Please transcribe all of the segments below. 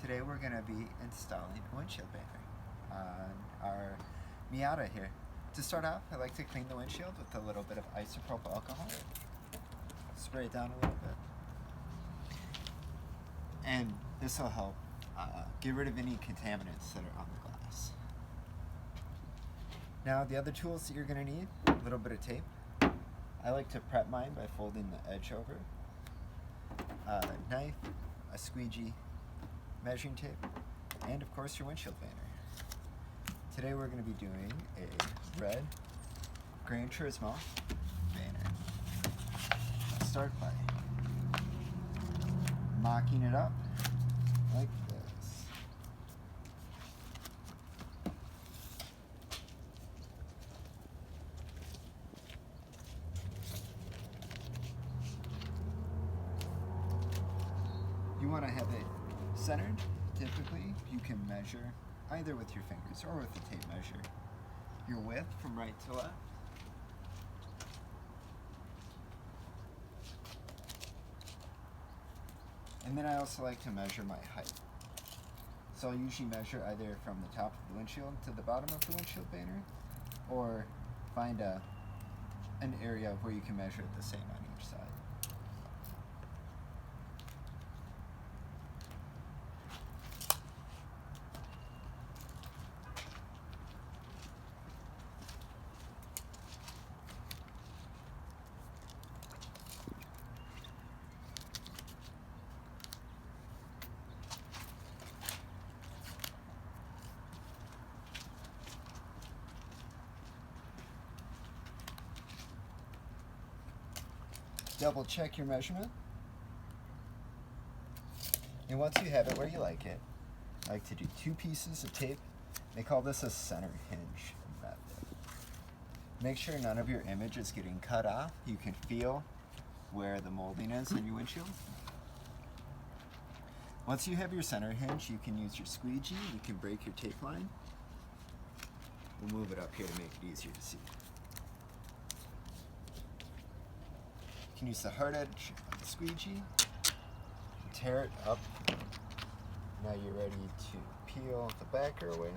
Today we're going to be installing a windshield banner on our Miata here. To start off, I like to clean the windshield with a little bit of isopropyl alcohol. Spray it down a little bit. And this will help get rid of any contaminants that are on the glass. Now the other tools that you're going to need, a little bit of tape. I like to prep mine by folding the edge over. A knife, a squeegee, measuring tape, and of course your windshield banner. Today we're going to be doing a red Gran Turismo banner. Let's start by mocking it up like this. You want to have it centered. Typically, you can measure either with your fingers or with the tape measure your width from right to left. And then I also like to measure my height. So I'll usually measure either from the top of the windshield to the bottom of the windshield banner, or find an area where you can measure it the same on each side. Double check your measurement. And once you have it where you like it, I like to do 2 pieces of tape. They call this a center hinge method. Make sure none of your image is getting cut off. You can feel where the molding is in your windshield. Once you have your center hinge, you can use your squeegee. You can break your tape line. We'll move it up here to make it easier to see. You can use the hard edge of the squeegee, tear it up. Now you're ready to peel the backer away.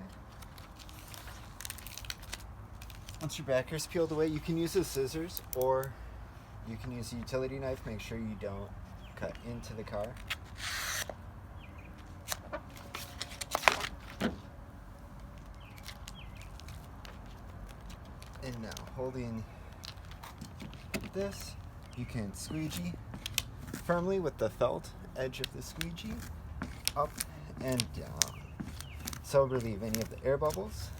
Once your backer is peeled away, you can use the scissors or you can use a utility knife. Make sure you don't cut into the car. And now, holding this, you can squeegee firmly with the felt edge of the squeegee up and down. So relieve any of the air bubbles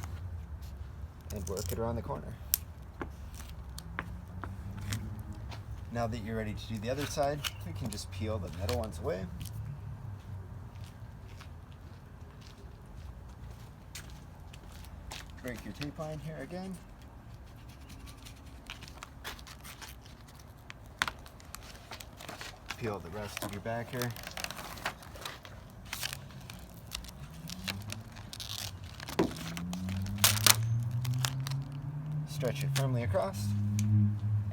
and work it around the corner. Now that you're ready to do the other side, you can just peel the middle ones away. Break your tape line here again. Peel the rest of your backer. Stretch it firmly across.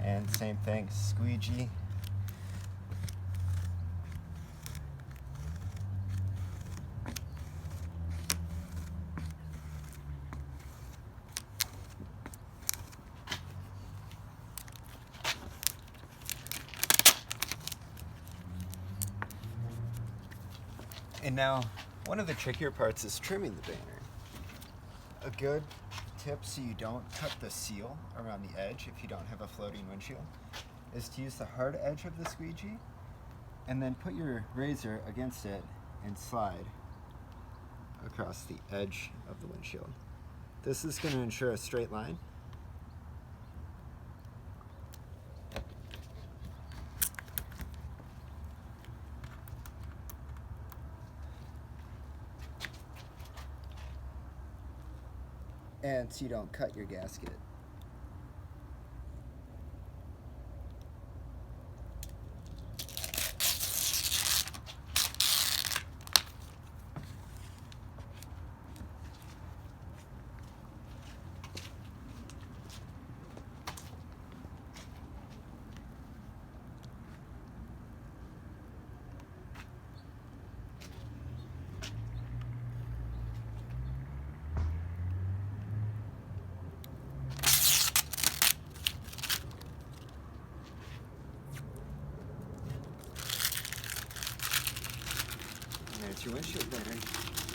And same thing, squeegee. And now, one of the trickier parts is trimming the banner. A good tip so you don't cut the seal around the edge if you don't have a floating windshield is to use the hard edge of the squeegee and then put your razor against it and slide across the edge of the windshield. This is going to ensure a straight line. And so you don't cut your gasket. That's your windshield banner.